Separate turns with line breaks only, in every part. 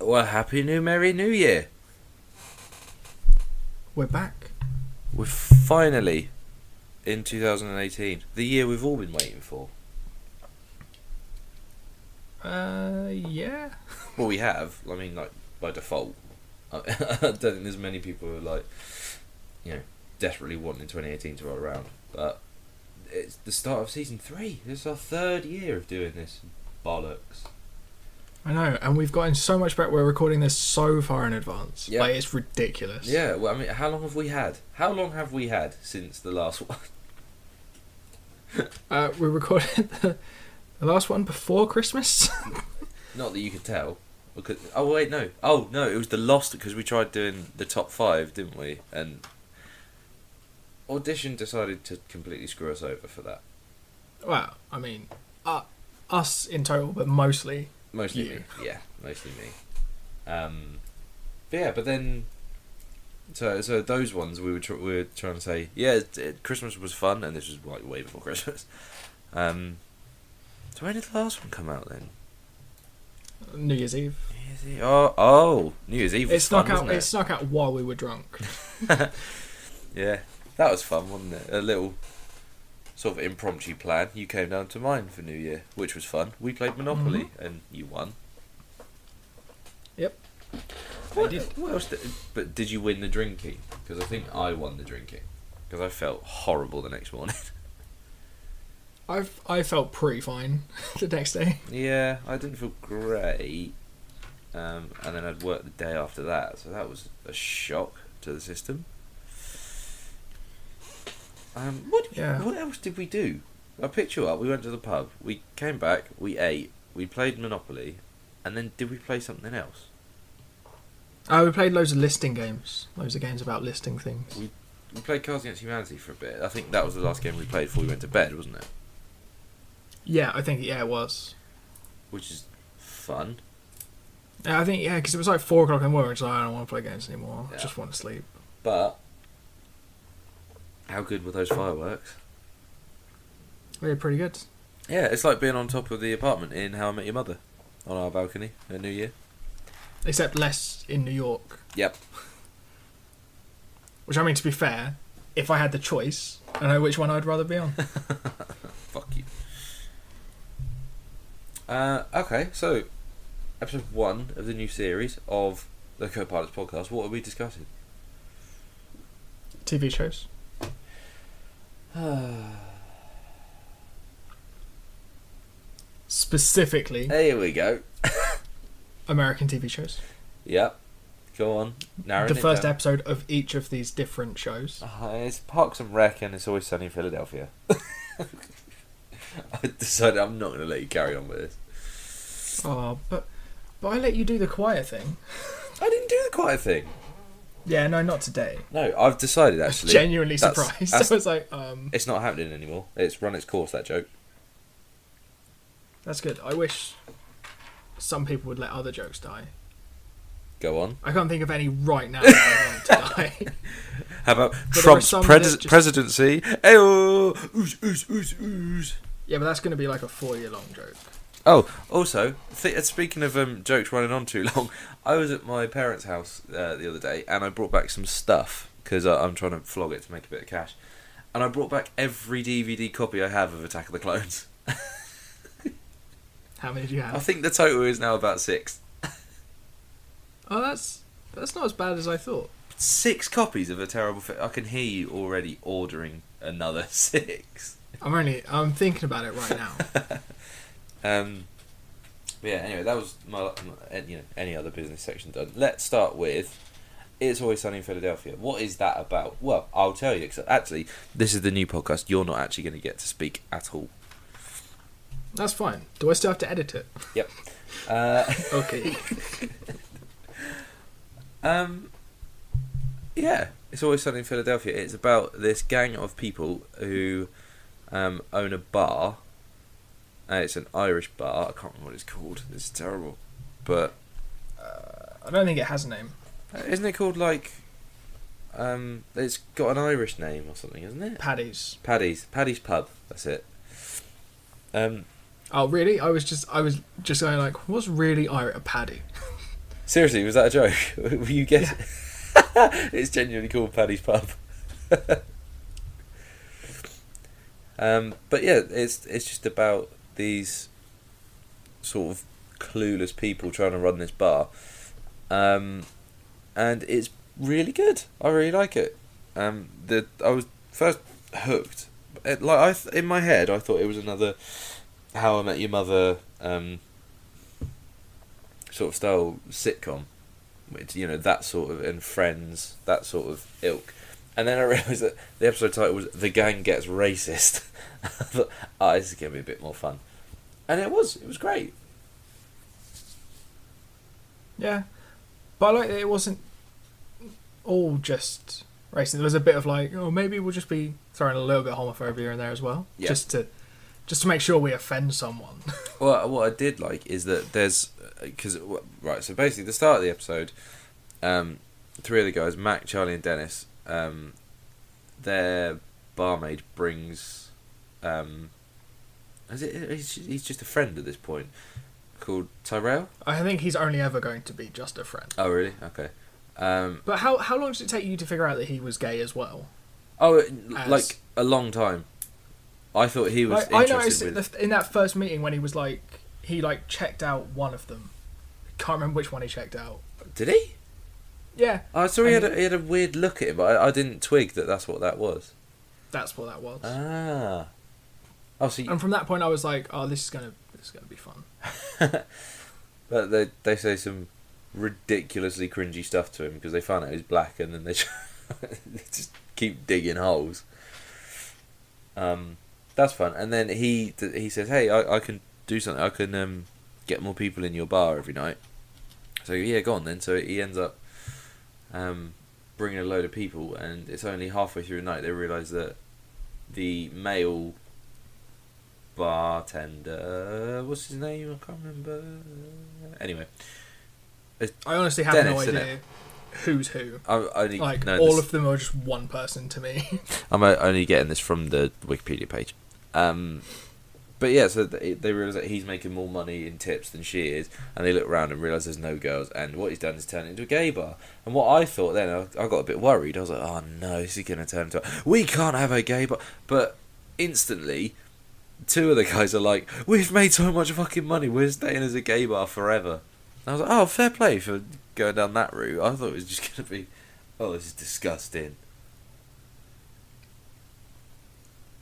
Well, happy new merry new year.
We're back.
We're finally in 2018, the year we've all been waiting for.
Yeah.
Well, we have. I mean, like, by default. I don't think there's many people who are like, desperately wanting 2018 to roll around. But it's the start of season 3. This is our 3rd year of doing this bollocks.
I know, and we've gotten so much better. We're recording this so far in advance.
Yeah.
Like, it's ridiculous.
Yeah, well, I mean, how long have we had? How long have we had since the last one?
We recorded the last one before Christmas.
Not that you could tell. Oh, wait, no. Oh, no, it was the Lost, because we tried doing the top 5, didn't we? And Audition decided to completely screw us over for that.
Well, I mean, us in total, but mostly
Mostly
you.
me. Yeah, mostly me. But then... So those ones, we were trying to say, Christmas was fun, and this was like way before Christmas. So when did the last one come out then?
New Year's Eve.
New Year's Eve. Oh, New Year's Eve was fun, wasn't it?
It snuck out while we were drunk.
Yeah, that was fun, wasn't it? A little sort of impromptu plan. You came down to mine for New Year, which was fun. We played Monopoly, and you won.
Yep.
What else? But did you win the drinking? Because I think I won the drinking. Because I felt horrible the next morning.
I felt pretty fine the next day.
Yeah, I didn't feel great. And then I'd work the day after that, so that was a shock to the system. What else did we do? I picked you up, we went to the pub, we came back, we ate, we played Monopoly, and then did we play something else?
We played loads of listing games. Loads of games about listing things.
We played Cards Against Humanity for a bit. I think that was the last game we played before we went to bed, wasn't it?
Yeah, I think, it was.
Which is fun.
Yeah, I think, because it was like 4 o'clock in the morning, so I don't want to play games anymore.
Yeah.
I just want to sleep.
But how good were those fireworks?
They were pretty good.
Yeah, it's like being on top of the apartment in How I Met Your Mother on our balcony at New Year.
Except less in New York.
Yep.
Which, I mean, to be fair, if I had the choice, I know which one I'd rather be on.
Fuck you. Okay, so episode 1 of the new series of the Co-Pilots podcast. What are we discussing?
TV shows. Specifically,
Here we go.
American TV shows.
Yep. Go on. Narrowing
The
it
first
down.
episode of each of these different shows.
It's Parks and Rec, and It's Always Sunny in Philadelphia. I decided I'm not going to let you carry on with this.
Oh, but I let you do the choir thing.
I didn't do the quiet thing.
Yeah, no, not today.
No, I've decided actually.
Genuinely surprised. I was like,
It's not happening anymore. It's run its course, that joke.
that's good. I wish some people would let other jokes die.
Go on.
I can't think of any right now that I want to die.
How about
there
Trump's
are some that just-
presidency? Ayo! Ooze, ooze, ooze, ooze.
Yeah, but that's going to be like a 4-year-long joke.
Oh, also, speaking of jokes running on too long, I was at my parents' house the other day, and I brought back some stuff, because I'm trying to flog it to make a bit of cash. And I brought back every DVD copy I have of Attack of the Clones.
How many do you have?
I think the total is now about 6.
Oh, that's not as bad as I thought.
6 copies of a terrible film. I can hear you already ordering another 6.
I'm thinking about it right now.
But yeah, anyway, that was my any other business section done. Let's start with It's Always Sunny in Philadelphia. What is that about? Well, I'll tell you. 'Cause actually, this is the new podcast. You're not actually going to get to speak at all.
That's fine. Do I still have to edit it?
Yep.
Okay.
Yeah, It's Always Sunny in Philadelphia. It's about this gang of people who own a bar. It's an Irish bar. I can't remember what it's called. It's terrible. But
I don't think it has a name.
isn't it called like... it's got an Irish name or something, isn't it?
Paddy's.
Paddy's Pub. That's it.
Oh, really? I was just going like, what's really Irish? A paddy.
Seriously, was that a joke? Were you guessing? It's genuinely called Paddy's Pub. But yeah, it's just about these sort of clueless people trying to run this bar, and it's really good. I really like it. I was first hooked. In my head, I thought it was another How I Met Your Mother sort of style sitcom, which that sort of, and Friends, that sort of ilk. And then I realised that the episode title was "The Gang Gets Racist." I thought, this is gonna be a bit more fun, and it was great.
Yeah, but I like that it wasn't all just racing. There was a bit of like, maybe we'll just be throwing a little bit of homophobia in there as well, just to make sure we offend someone.
Well, what I did like is that there's so basically the start of the episode, three of the guys, Mac, Charlie, and Dennis, their barmaid brings, he's just a friend at this point, called Tyrell.
I think he's only ever going to be just a friend.
Oh really? Okay.
But how long did it take you to figure out that he was gay as well?
Like a long time. I thought he was
I
interested
noticed in that first meeting when he was like, he like checked out one of them. Can't remember which one he checked out.
Did he?
Yeah.
I saw he had a weird look at him, but I didn't twig that's what that was.
That's what that was.
Ah. Oh, so
and from that point I was like, this is gonna be fun.
But they say some ridiculously cringy stuff to him because they find out he's black, and then they just keep digging holes. That's fun. And then he says, "Hey, I can do something. I can get more people in your bar every night." So yeah, go on then. So he ends up bringing a load of people, and it's only halfway through the night they realise that the male bartender, what's his name? I can't remember. Anyway,
I honestly have
Dennis,
no idea who's who.
I only
all of them are just one person to me.
I'm only getting this from the Wikipedia page. But yeah, so they realise that he's making more money in tips than she is, and they look around and realise there's no girls, and what he's done is turn it into a gay bar. And what I thought then, I got a bit worried. I was like, oh no, is he going to turn into we can't have a gay bar. But instantly, two of the guys are like, we've made so much fucking money, we're staying as a gay bar forever. And I was like, oh, fair play for going down that route. I thought it was just going to be, this is disgusting.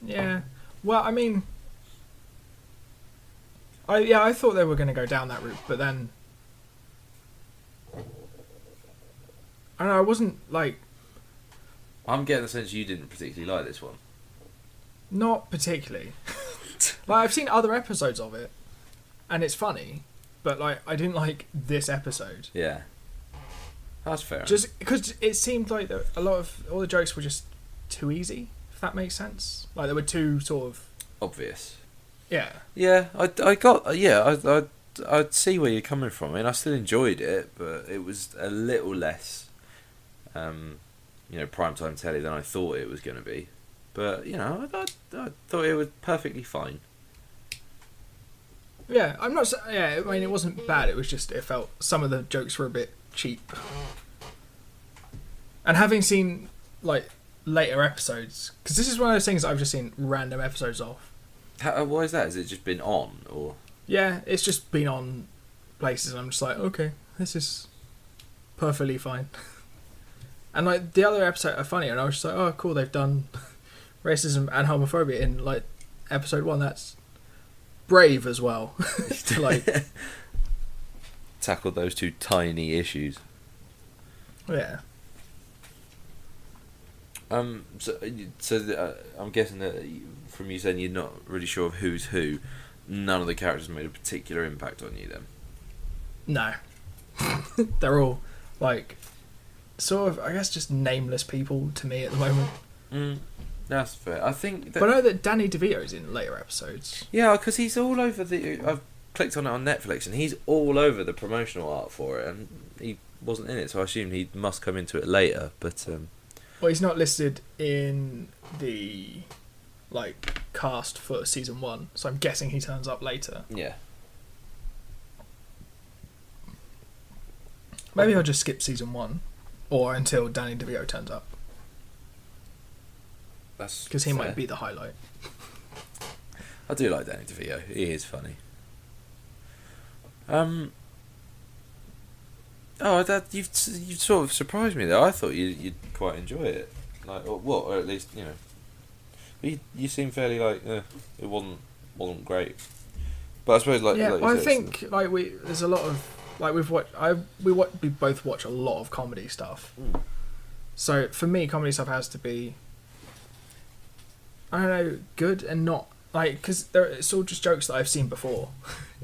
Yeah. Well, I mean, I thought they were going to go down that route, but then I don't know, I wasn't like.
I'm getting the sense you didn't particularly like this one.
Not particularly. Like, I've seen other episodes of it, and it's funny, but like I didn't like this episode.
Yeah. That's fair.
Just because it seemed like a lot of all the jokes were just too easy, if that makes sense. Like they were too sort of
obvious.
Yeah.
Yeah, I'd see where you're coming from. I mean, I still enjoyed it, but it was a little less, primetime telly than I thought it was going to be. But I thought it was perfectly fine.
Yeah, I'm not. Yeah, I mean, it wasn't bad. It was just it felt some of the jokes were a bit cheap. And having seen like later episodes, because this is one of those things I've just seen random episodes of.
Why is that? Has it just been on, or?
Yeah, it's just been on places, and I'm just like, okay, this is perfectly fine. And like the other episode are funny, and I was just like, oh, cool, they've done racism and homophobia in like episode 1. That's brave as well to like
tackle those two tiny issues.
Yeah.
So I'm guessing that from you saying you're not really sure of who's who, none of the characters made a particular impact on you then?
No. They're all like sort of, I guess, just nameless people to me at the moment.
That's fair. I think that,
but I know that Danny DeVito's in later episodes.
Yeah, because he's all over I've clicked on it on Netflix, and he's all over the promotional art for it, and he wasn't in it, so I assume he must come into it later. But
well, he's not listed in the like cast for season 1, so I'm guessing he turns up later.
Yeah.
Maybe I'll just skip season 1, or until Danny DeVito turns up,
That's
because he
fair.
might be the highlight.
I do like Danny DeVito. He is funny. You've sort of surprised me there. I thought you'd quite enjoy it, like, or at least, you know. You seem fairly like it wasn't great, but I suppose like
Yeah,
like you
I
said,
think like there's a lot of like we both watch a lot of comedy stuff. So for me, comedy stuff has to be, I don't know, good and not like, because it's all just jokes that I've seen before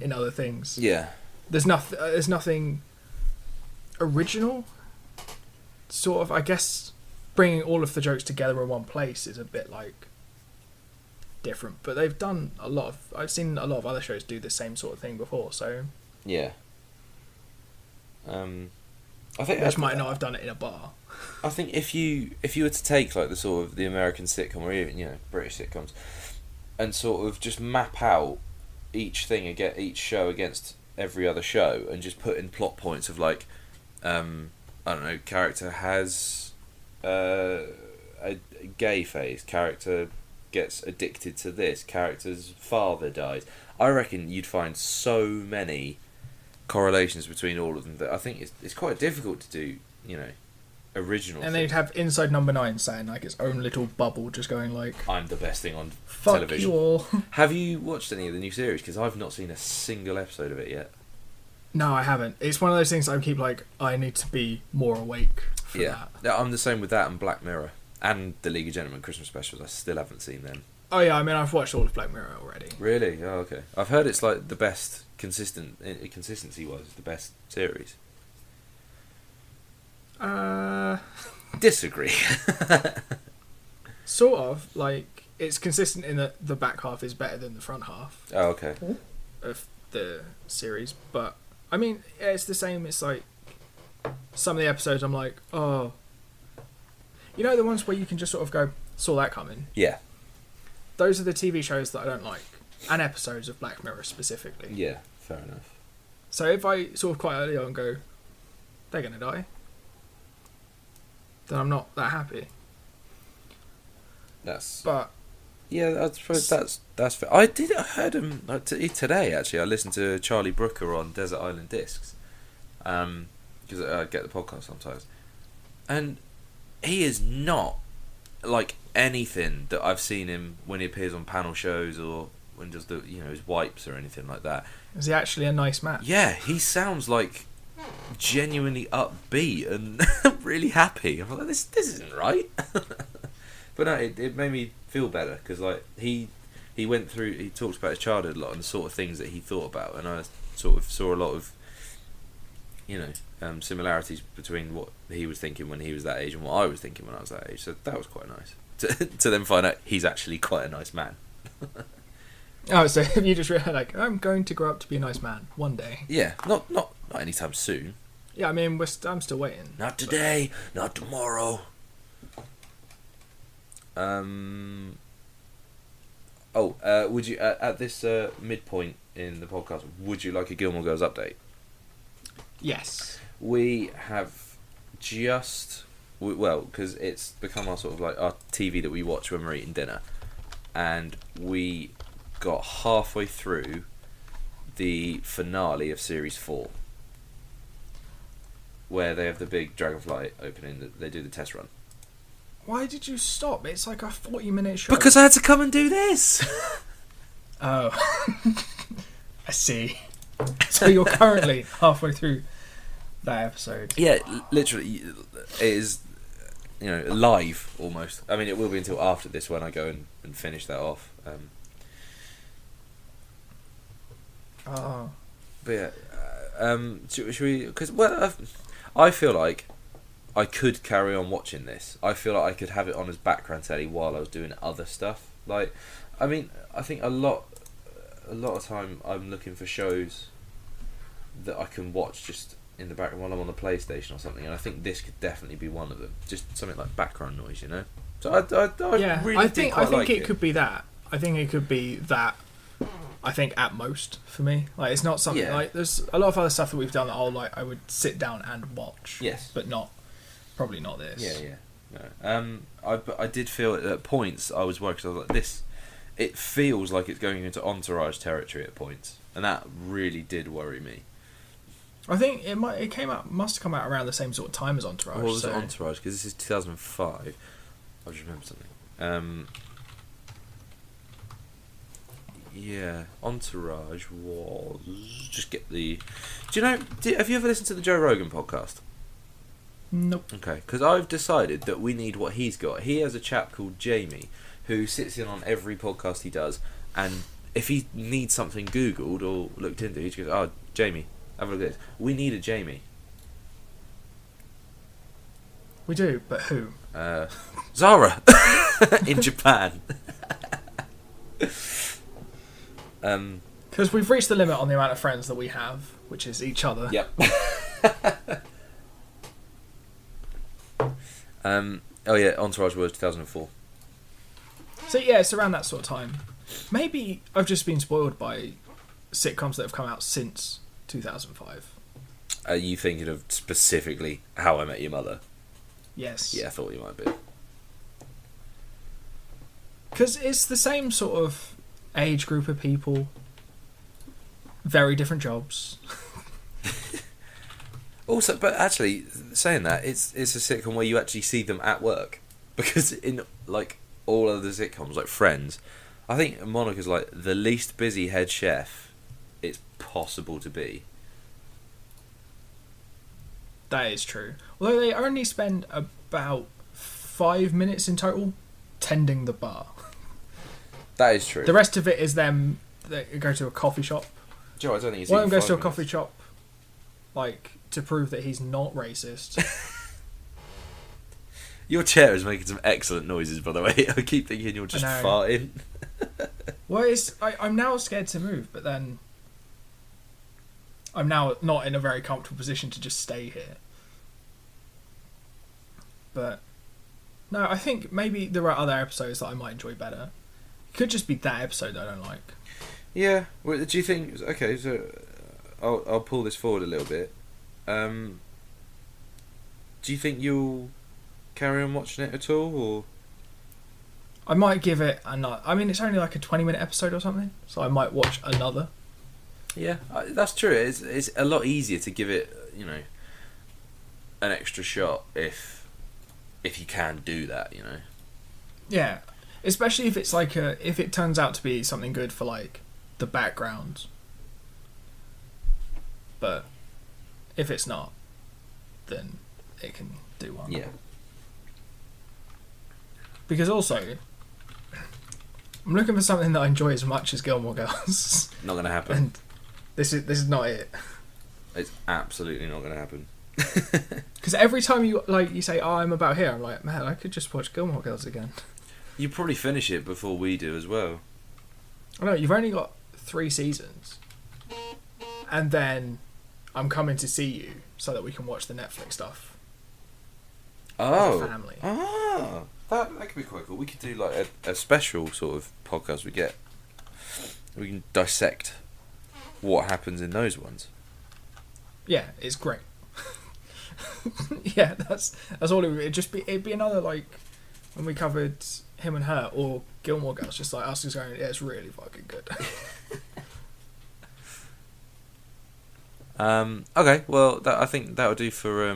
in other things.
yeah,
There's nothing original. Sort of, I guess, bringing all of the jokes together in one place is a bit like different. But they've done a lot of. I've seen a lot of other shows do the same sort of thing before. So
yeah. I think
which might not have done it in a bar.
I think if you were to take like the sort of the American sitcom or even, you know, British sitcoms, and sort of just map out each show against every other show, and just put in plot points of like, I don't know, character has a gay phase, character gets addicted to this, character's father dies. I reckon you'd find so many correlations between all of them that I think it's quite difficult to do, you know, original.
And
things.
they'd have Inside Number 9 saying like its own little bubble, just going like,
I'm the best thing on
"Fuck
television.
you all."
Have you watched any of the new series? Because I've not seen a single episode of it yet.
No, I haven't. It's one of those things I keep like, I need to be more awake for that.
Yeah, I'm the same with that and Black Mirror and the League of Gentlemen Christmas specials. I still haven't seen them.
Oh yeah, I mean I've watched all of Black Mirror already.
Really? Oh, okay. I've heard it's like the best consistency-wise, the best series. Disagree.
Sort of, like, it's consistent in that the back half is better than the front half
Oh, okay.
of the series, but I mean, yeah, it's the same. It's like some of the episodes I'm like, oh, you know, the ones where you can just sort of go, saw that coming.
Yeah.
Those are the TV shows that I don't like, and episodes of Black Mirror specifically.
Yeah, fair enough.
So if I sort of quite early on go, they're gonna die, then I'm not that happy. But
yeah, I suppose that's fair. I heard him today actually. I listened to Charlie Brooker on Desert Island Discs, because I get the podcast sometimes, and he is not like anything that I've seen him when he appears on panel shows or when he does the, you know, his wipes or anything like that.
is he actually a nice man?
Yeah, he sounds like genuinely upbeat and really happy. I'm like, this isn't right. But no, it made me feel better because like he talks about his childhood a lot and the sort of things that he thought about, and I sort of saw a lot of, you know, similarities between what he was thinking when he was that age and what I was thinking when I was that age. So that was quite nice to then find out he's actually quite a nice man.
Oh, so you just realised, like, I'm going to grow up to be a nice man one day.
Yeah, not anytime soon.
Yeah, I mean, I'm still waiting.
Not today, not tomorrow. Would you at this midpoint in the podcast, would you like a Gilmore Girls update?
Yes.
We have because it's become our sort of like our TV that we watch when we're eating dinner, and we got halfway through the finale of series 4, where they have the big dragonfly opening. They do the test run.
Why did you stop? It's like a 40-minute show.
Because I had to come and do this.
Oh. I see. So you're currently halfway through that episode.
Yeah, literally, it is, you know, live almost. I mean, it will be until after this when I go and finish that off.
Oh.
But yeah, should we? Because I feel like I could carry on watching this. I feel like I could have it on as background telly while I was doing other stuff. Like, I mean, I think a lot of time I'm looking for shows that I can watch just in the background while I'm on the PlayStation or something, and I think this could definitely be one of them. Just something like background noise, you know. So I
Yeah,
really
I
did
think
quite like
it could be that. I think it could be that I think at most for me, like it's not something
Yeah.
like there's a lot of other stuff that we've done that I would sit down and watch.
Yes.
but probably not this.
Yeah. No. I did feel at points I was worried 'cause I was like, this. It feels like it's going into Entourage territory at points, and that really did worry me.
I think it must have come out around the same sort of time as Entourage.
What was
so.
Entourage? Because this is 2005. I just remember something. Yeah, Entourage was. Just get the. Do you know? Have you ever listened to the Joe Rogan podcast?
Nope.
Okay, because I've decided that we need what he's got. He has a chap called Jamie who sits in on every podcast he does, and if he needs something Googled or looked into, he just goes, "Oh, Jamie, have a look at this." We need a Jamie.
We do, but who?
Zara in Japan.
Because we've reached the limit on the amount of friends that we have, which is each other.
Yep. Oh yeah, Entourage was 2004.
So yeah, it's around that sort of time. Maybe I've just been spoiled by sitcoms that have come out since 2005.
Are you thinking of specifically How I Met Your Mother?
Yes.
Yeah, I thought you might be.
Because it's the same sort of age group of people. Very different jobs.
Also, but actually, saying that, it's a sitcom where you actually see them at work. Because in, like, all other sitcoms, like Friends, I think Monica's, like, the least busy head chef it's possible to be.
That is true. Although they only spend about 5 minutes in total tending the bar.
That is true.
The rest of it is them. They go to a coffee shop.
Joe, I don't think it's
One of
even
them goes to a
5
coffee
minutes.
shop, like to prove that he's not racist.
Your chair is making some excellent noises, by the way. I keep thinking you're just
I know.
farting.
Well, I'm now scared to move, but then I'm now not in a very comfortable position to just stay here. But no, I think maybe there are other episodes that I might enjoy better. It could just be that episode that I don't like.
Yeah. Well, do you think? Okay, so I'll pull this forward a little bit. Do you think you'll carry on watching it at all, or?
I might give it another. I mean, it's only like a 20-minute episode or something, so I might watch another.
Yeah, that's true. It's a lot easier to give it, an extra shot if you can do that,
Yeah, especially if it's like if it turns out to be something good for like the background. But if it's not, then it can do one.
Yeah.
Because also, I'm looking for something that I enjoy as much as Gilmore Girls,
Not gonna happen.
and this is not it.
It's absolutely not gonna happen.
Because every time you say, "Oh, I'm about here," I'm like, man, I could just watch Gilmore Girls again.
You probably finish it before we do as well.
I know you've only got 3 seasons, and then I'm coming to see you so that we can watch the Netflix stuff
Oh.
as a family.
Ah. That could be quite cool. We could do like a special sort of podcast. We can dissect what happens in those ones.
Yeah, it's great. Yeah, that's all it would be. It'd be another like when we covered Him and Her or Gilmore Girls, just like us just going, yeah, it's really fucking good.
Okay, well, I think that'll do for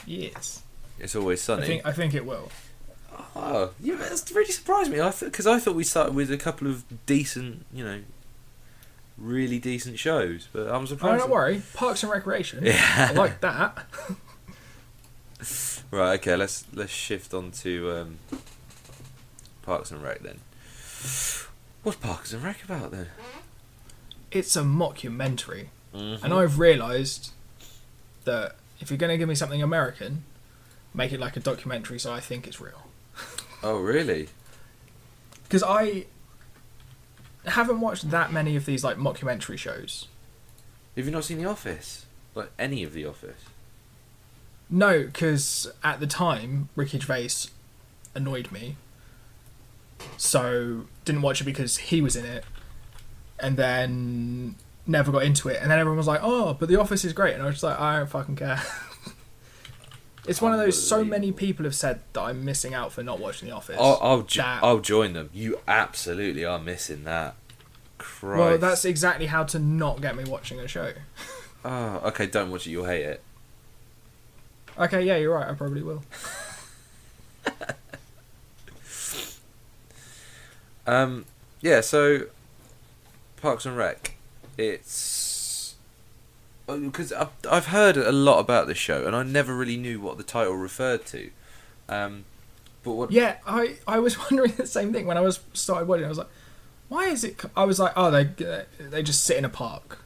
Yes,
It's Always Sunny.
I think it will.
Oh, yeah, that's really surprised me. Because I thought we started with a couple of decent, really decent shows, but I'm
Oh,
surprised.
don't worry, Parks and Recreation.
Yeah.
I like that.
Right, okay, let's shift on to Parks and Rec then. What's Parks and Rec about then?
It's a mockumentary,
Mm-hmm.
and I've realised that if you're going to give me something American, make it like a documentary so I think it's real.
Oh, really?
Because I haven't watched that many of these like mockumentary shows.
Have you not seen The Office? Like any of The Office?
No, because at the time Ricky Gervais annoyed me, so didn't watch it because he was in it, and then never got into it. And then everyone was like, "Oh, but The Office is great," and I was just like, "I don't fucking care." It's one of those. So many people have said that I'm missing out for not watching The Office.
I'll join them. You absolutely are missing that. Christ.
Well, that's exactly how to not get me watching a show.
Oh, okay. Don't watch it. You'll hate it.
Okay, yeah, you're right. I probably will.
Yeah. So, Parks and Rec. It's because I've heard a lot about this show, and I never really knew what the title referred to. But what?
Yeah, I was wondering the same thing when I started watching. I was like, why is it? I was like, oh, they just sit in a park,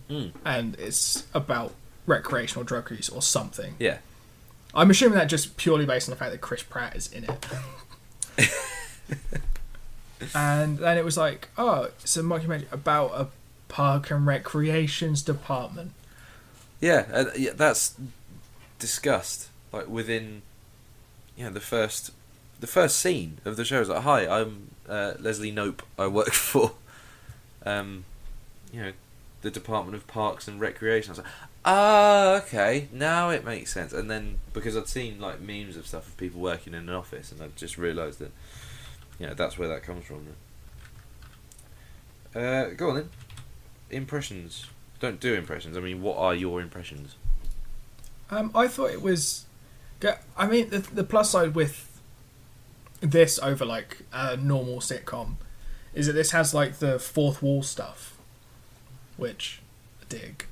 and it's about recreational drug use or something.
Yeah.
I'm assuming that just purely based on the fact that Chris Pratt is in it. And then it was like, oh, it's a mockumentary about a park and recreations department.
Yeah, yeah, that's discussed like within, the first scene of the show is like, hi, I'm Leslie Knope. I work for, the Department of Parks and Recreation. I was like, okay, now it makes sense. And then because I'd seen like memes of stuff of people working in an office, and I just realised that, that's where that comes from. Go on then. Impressions. Don't do impressions. I mean, what are your impressions?
I thought it was. I mean, the plus side with this over like a normal sitcom is that this has like the fourth wall stuff, which I dig,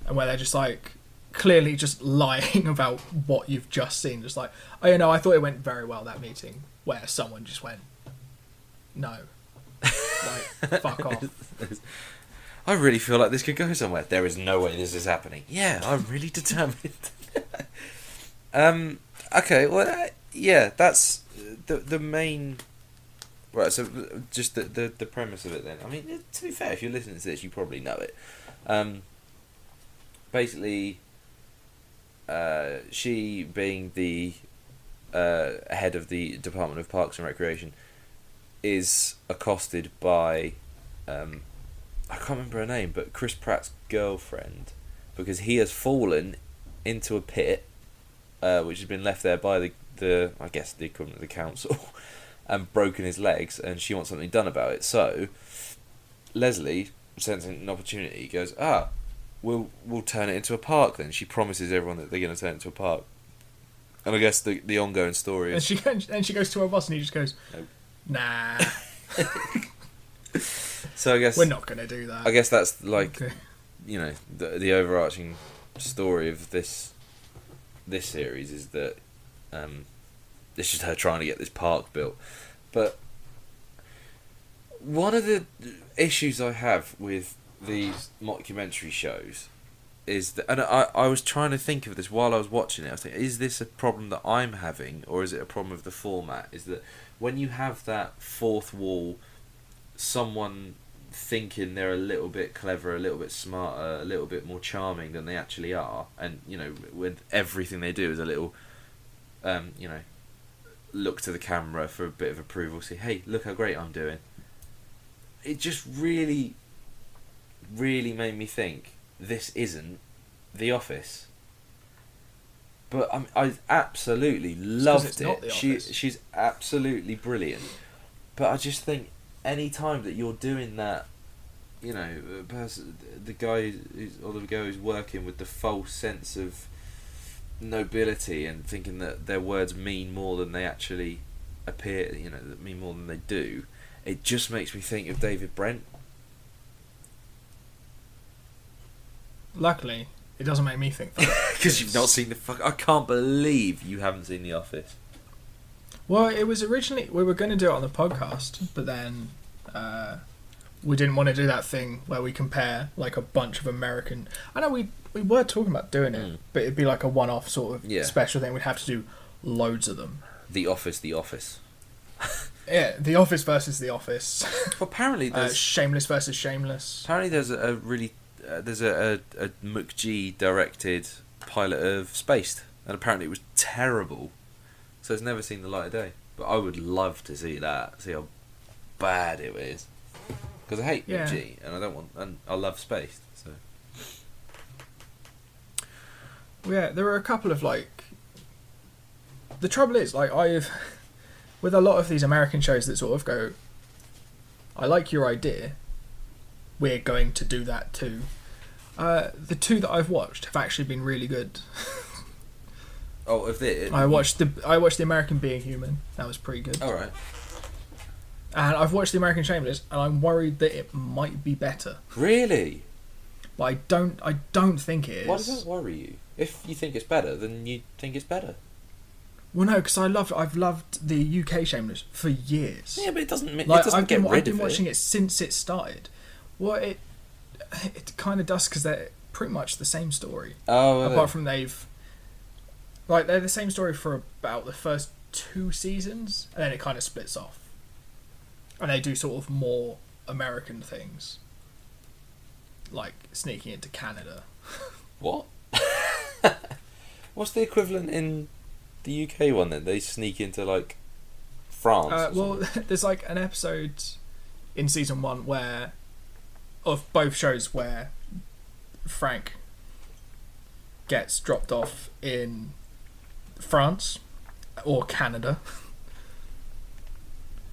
and where they're just like clearly just lying about what you've just seen. Just like, oh, I thought it went very well, that meeting, where someone just went, no, like fuck off.
I really feel like this could go somewhere. There is no way this is happening. Yeah, I'm really determined. Okay, well, yeah, that's the main. Right, so just the premise of it then. I mean, to be fair, if you're listening to this, you probably know it. Basically, she being the head of the Department of Parks and Recreation is accosted by, I can't remember her name, but Chris Pratt's girlfriend, because he has fallen into a pit, which has been left there by the I guess the equivalent of the council, and broken his legs, and she wants something done about it. So Leslie, sensing an opportunity, goes, we'll turn it into a park then. She promises everyone that they're going to turn it into a park. And I guess the ongoing story is...
And she goes to her boss and he just goes,
nope.
Nah.
So I guess...
We're not going to do that.
I guess that's like, the overarching story of this series is that this is her trying to get this park built. But one of the issues I have with these mockumentary shows is that, and I was trying to think of this while I was watching it. I was thinking, is this a problem that I'm having, or is it a problem of the format? Is that when you have that fourth wall, someone thinking they're a little bit clever, a little bit smarter, a little bit more charming than they actually are, and with everything they do is a little, look to the camera for a bit of approval, say, hey, look how great I'm doing. It just really, really made me think, this isn't The Office. But I absolutely loved it. She's absolutely brilliant. But I just think any time that you're doing that, the guy or the girl who's working with the false sense of nobility and thinking that their words mean more than they actually appear, that mean more than they do, it just makes me think of David Brent.
Luckily, it doesn't make me think that.
Because you've not seen I can't believe you haven't seen The Office.
Well, it was originally... We were going to do it on the podcast, but then we didn't want to do that thing where we compare like a bunch of American... I know we were talking about doing it, but it'd be like a one-off sort of special thing. We'd have to do loads of them.
The Office.
Yeah, The Office versus The Office.
Well, apparently there's...
Shameless versus Shameless.
Apparently there's a really... there's a McG directed pilot of Spaced, and apparently it was terrible, so it's never seen the light of day. But I would love to see that, see how bad it is, because I hate
Yeah.
G, and I don't want, and I love Spaced. So
Yeah, there are a couple of like. The trouble is, like, I've with a lot of these American shows that sort of go, I like your idea. We're going to do that too. The two that I've watched have actually been really good.
oh, if it,
I watched the American Being Human. That was pretty good.
all right.
And I've watched the American Shameless, and I'm worried that it might be better.
Really?
But I don't think it is.
Why does that worry you? If you think it's better, then you think it's better.
Well, no, because I've loved the UK Shameless for years.
Yeah, but it doesn't.
Like,
It doesn't get rid
I've been
of
watching
it.
it since it started. Well, it kind of does, because they're pretty much the same story.
Oh, are
Apart
they?
from they're the same story for about the first 2 seasons, and then it kind of splits off. And they do sort of more American things, like sneaking into Canada.
What? What's the equivalent in the UK one then? They sneak into like France. Or
Well,
something?
there's like an episode in season 1 of both shows where Frank gets dropped off in France or Canada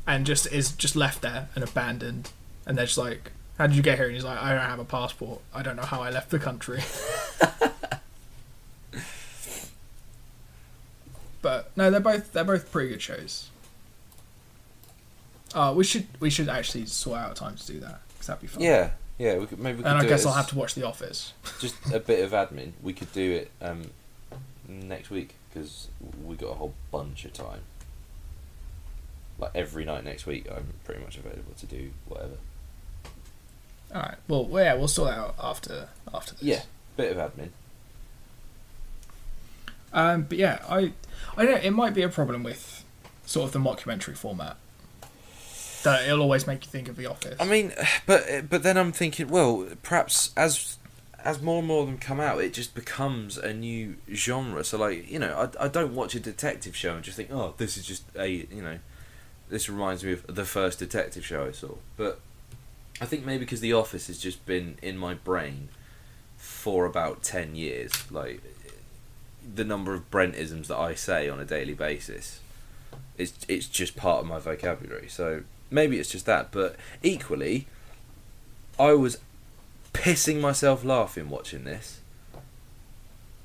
and is just left there and abandoned, and they're just like, how did you get here? And he's like, I don't have a passport, I don't know how I left the country. But no, they're both pretty good shows. We should actually sort out a time to do that, because that'd be fun.
Yeah. Maybe we could
And I
do
guess
it
I'll
as
have to watch The Office.
just a bit of admin. We could do it next week because we got a whole bunch of time. Like every night next week, I'm pretty much available to do whatever.
All right. Well, yeah, we'll sort that out after this.
Yeah, bit of admin.
But yeah, I don't know. It might be a problem with sort of the mockumentary format. That it'll always make you think of The Office.
I mean, but then I'm thinking, well, perhaps as more and more of them come out, it just becomes a new genre. So like, I don't watch a detective show and just think, oh, this is just this reminds me of the first detective show I saw. But I think maybe because The Office has just been in my brain for about 10 years, like the number of Brentisms that I say on a daily basis, it's just part of my vocabulary. So maybe it's just that, but equally, I was pissing myself laughing watching this.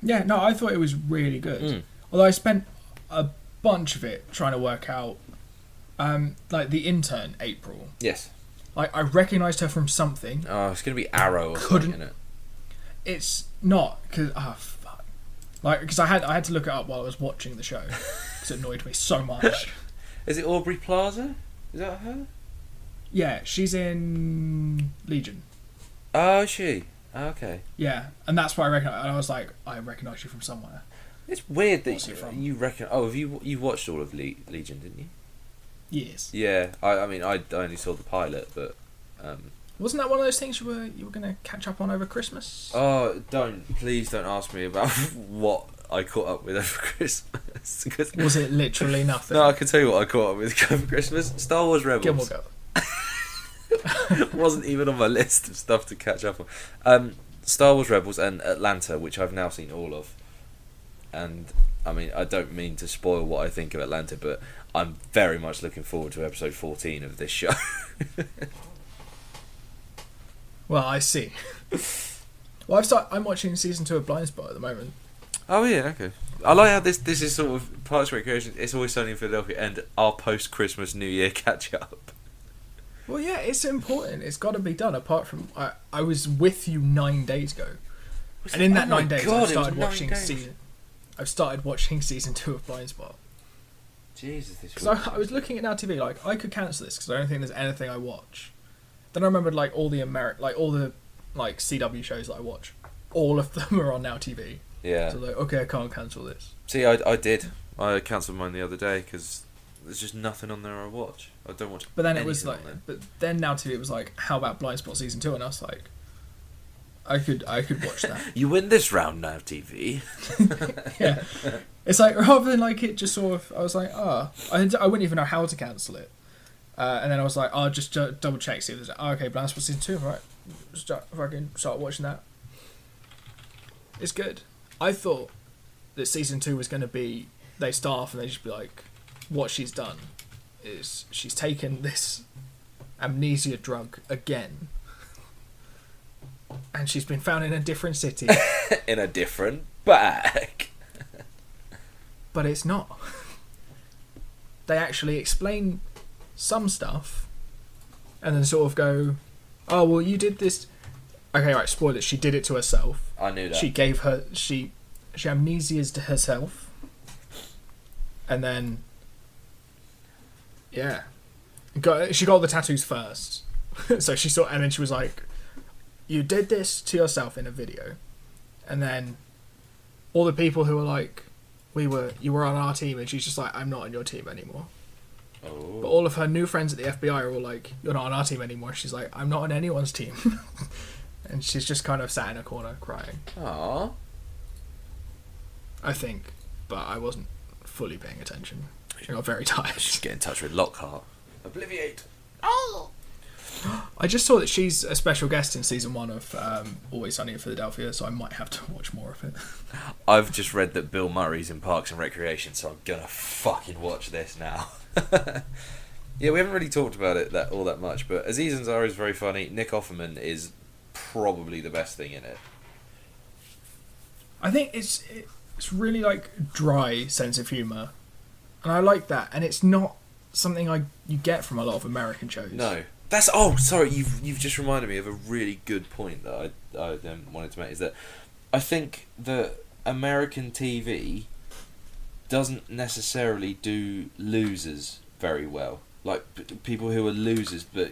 Yeah, no, I thought it was really good. Although I spent a bunch of it trying to work out, like the intern, April.
Yes.
Like, I recognised her from something.
Oh, it's going to be Arrow or
Couldn't-
something, isn't it?
It's not, because, fuck. Like, because I had to look it up while I was watching the show, because it annoyed me so much.
Is it Aubrey Plaza? Is that her?
Yeah, she's in Legion.
Oh, is she? Okay.
Yeah, and that's why I recognise. And I was like, I recognise you from somewhere.
It's weird
What's
that
it from?
you reckon. Oh, have you watched all of Legion, didn't you?
Yes.
Yeah. I mean, I only saw the pilot, but.
Wasn't that one of those things you were going to catch up on over Christmas?
Oh, please don't ask me about what I caught up with over Christmas. Because
Was it literally nothing?
no, I can tell you what I caught up with over Christmas. Star Wars Rebels.
Gilmore Girls.
Wasn't even on my list of stuff to catch up on. Star Wars Rebels and Atlanta, which I've now seen all of. And I mean, I don't mean to spoil what I think of Atlanta, but I'm very much looking forward to episode 14 of this show.
Well, I see. Well, I'm watching season 2 of Blind Spot at the moment.
Oh yeah, okay. I like how this is sort of Parks and Recreation. It's Always Sunny in Philadelphia, and our post Christmas New Year catch up.
Well, yeah, it's important. It's got to be done. Apart from, I was with you 9 days ago, and in that 9 days, I've started watching season 2 of Blind Spot.
Jesus, this.
Because I was looking at Now TV, like I could cancel this because I don't think there's anything I watch. Then I remembered like all the CW shows that I watch, all of them are on Now TV.
Yeah.
So like, okay, I can't cancel this.
See, I did. I cancelled mine the other day because there's just nothing on there I watch. I don't watch.
But then it was
anything
like,
on there.
but then Now TV it was like, how about Blind Spot season 2? And I was like, I could watch that.
You win this round now, TV.
Yeah, it's like rather than like it just sort of, I was like, I wouldn't even know how to cancel it. And then I was like, "I'll just double check, see if there's okay, Blind Spot season 2, right? Fucking start watching that. It's good. I thought that season 2 was going to be they start off and they just be like, what she's done is she's taken this amnesia drug again, and she's been found in a different city.
In a different bag.
But it's not. They actually explain some stuff and then sort of go, oh, well, you did this. Okay, right, spoilers. She did it to herself.
I knew that.
She gave her... She amnesias to herself. And then... Yeah. She got all the tattoos first. So she saw... And then she was like, you did this to yourself in a video. And then all the people who were like, you were on our team, and she's just like, I'm not on your team anymore.
Oh.
But all of her new friends at the FBI are all like, you're not on our team anymore. She's like, I'm not on anyone's team. And she's just kind of sat in a corner crying.
Aww.
I think, but I wasn't fully paying attention. I got very tired.
Just get in touch with Lockhart. Obliviate.
Oh! I just saw that she's a special guest in season 1 of Always Sunny in Philadelphia, so I might have to watch more of it.
I've just read that Bill Murray's in Parks and Recreation, so I'm gonna fucking watch this now. Yeah, we haven't really talked about it all that much, but Aziz Ansari is very funny. Nick Offerman is probably the best thing in it.
I think it's really like dry sense of humour, and I like that. And it's not something you get from a lot of American shows.
No, sorry, you've just reminded me of a really good point that I wanted to make. Is that I think that American TV doesn't necessarily do losers very well. Like people who are losers, but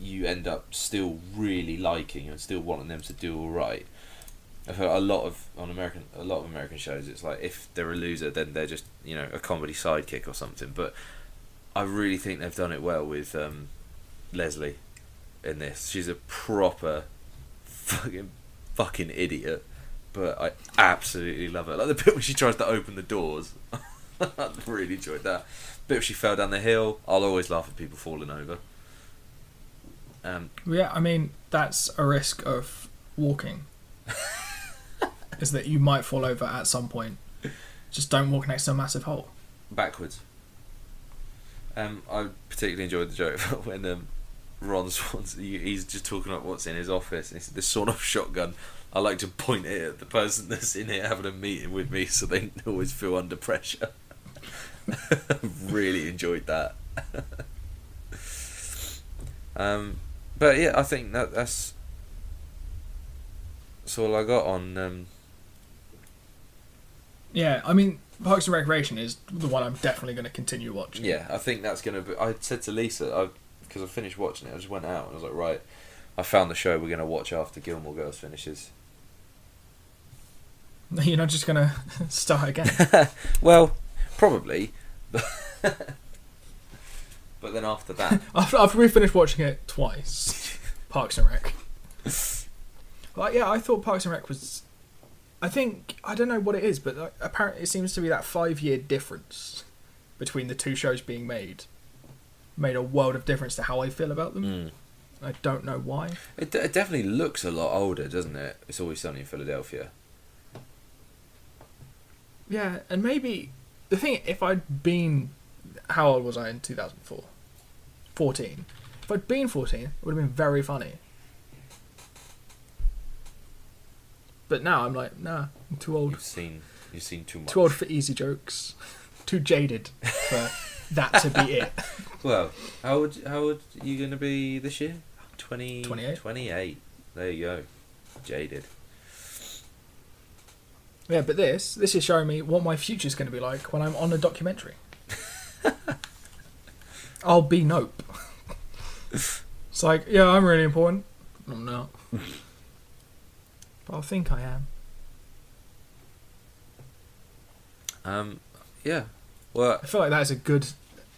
you end up still really liking and still wanting them to do all right. I've heard a lot of American shows. It's like if they're a loser, then they're just a comedy sidekick or something. But I really think they've done it well with Leslie in this. She's a proper fucking idiot, but I absolutely love her. Like the bit when she tries to open the doors. I really enjoyed that. Bit where she fell down the hill. I'll always laugh at people falling over.
Yeah, I mean that's a risk of walking. Is that you might fall over at some point. Just don't walk next to a massive hole.
Backwards. I particularly enjoyed the joke when Ron Swanson, he's just talking about what's in his office, and he said, this sawn-off shotgun, I like to point it at the person that's in here having a meeting with me so they always feel under pressure. Really enjoyed that. But yeah, I think that's all I got on...
Yeah, I mean, Parks and Recreation is the one I'm definitely going to continue watching.
Yeah, I think that's going to be... I said to Lisa, because I finished watching it, I just went out and I was like, right, I found the show we're going to watch after Gilmore Girls finishes.
You're not just going to start again?
Well, probably. But then after that...
after we finished watching it twice, Parks and Rec. Like, yeah, I thought Parks and Rec was... I think, I don't know what it is, but like, apparently it seems to be that 5-year difference between the two shows being made a world of difference to how I feel about them. I don't know why.
It definitely looks a lot older, doesn't it? It's Always Sunny in Philadelphia.
Yeah, and maybe... The thing, if I'd been... How old was I in 2004? 14. If I'd been 14, it would have been very funny. But now I'm like, nah, I'm too old.
You've seen too much.
Too old for easy jokes. Too jaded for that to be it.
Well, how old are you going to be this year?
28.
28. There you go. Jaded.
Yeah, but this is showing me what my future's going to be like when I'm on a documentary. I'll be Nope. It's like, yeah, I'm really important. I'm not. But I think I am.
Yeah. Well,
I feel like that is a good,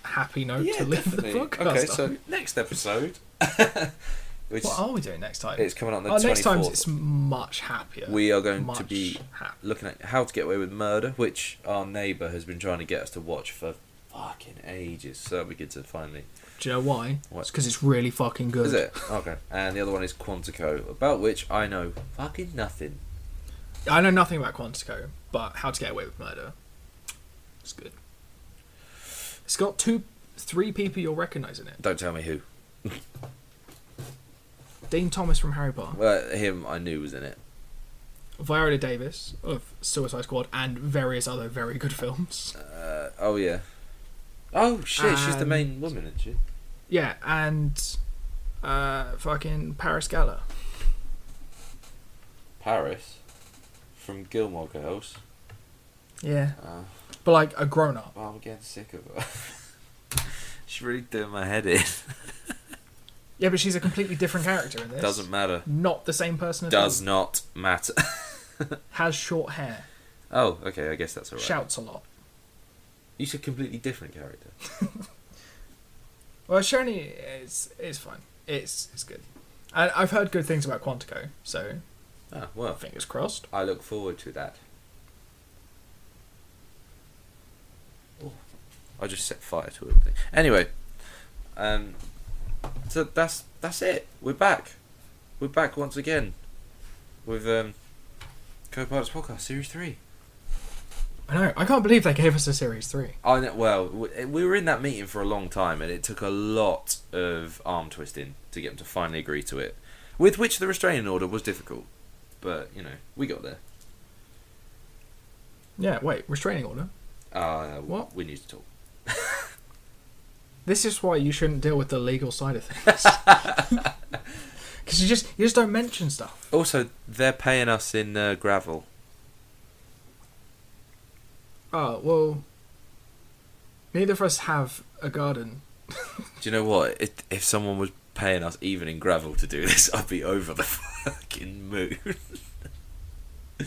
happy note to leave
definitely.
the podcast
Okay,
on.
so next episode.
What are we doing next time?
It's coming on the 24th.
Next time it's much happier.
We are going to be looking at How to Get Away with Murder, which our neighbour has been trying to get us to watch for fucking ages. So it'll be good to finally.
Do you know why?
What?
It's because it's really fucking good.
Is it? Okay. And the other one is Quantico, about which I know fucking nothing.
I know nothing about Quantico, but How to Get Away with Murder. It's good. It's got 3 people you'll recognise in it.
Don't tell me who.
Dean Thomas from Harry Potter.
Well, him I knew was in it.
Viola Davis of Suicide Squad and various other very good films.
Oh yeah. Oh shit, she's the
And-
main woman, isn't she?
Yeah, and fucking Paris Geller.
Paris from Gilmore Girls.
Yeah. But like a grown up.
Oh, I'm getting sick of her. She's really doing my head in.
Yeah, but she's a completely different character in this.
Doesn't matter.
Not the same person at
Does
all.
not matter.
Has short hair.
Oh, okay, I guess that's alright.
Shouts a lot.
You said completely different character.
Well, Shoni is fine. It's good. And I've heard good things about Quantico, so
Ah, well,
fingers crossed.
I look forward to that. Oh, I just set fire to everything. Anyway, so that's it. We're back. We're back once again with Co-Pilots Podcast Series 3.
I know. I can't believe they gave us a Series 3.
I know, well, we were in that meeting for a long time, and it took a lot of arm twisting to get them to finally agree to it. With which the restraining order was difficult, but you know we got there.
Yeah, wait. Restraining order?
What? We need to talk.
This is why you shouldn't deal with the legal side of things. Because you just don't mention stuff.
Also, they're paying us in gravel.
Oh, well, neither of us have a garden.
Do you know what? If someone was paying us even in gravel to do this, I'd be over the fucking moon.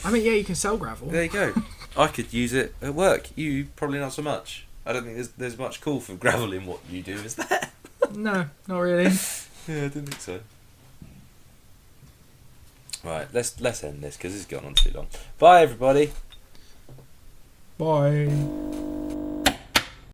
I mean, yeah, you can sell gravel.
There you go. I could use it at work. You probably not so much. I don't think there's much call for gravel in what you do, is there?
No, not really.
Yeah, I didn't think so. Right, let's end this because it's gone on too long. Bye, everybody.
Bye.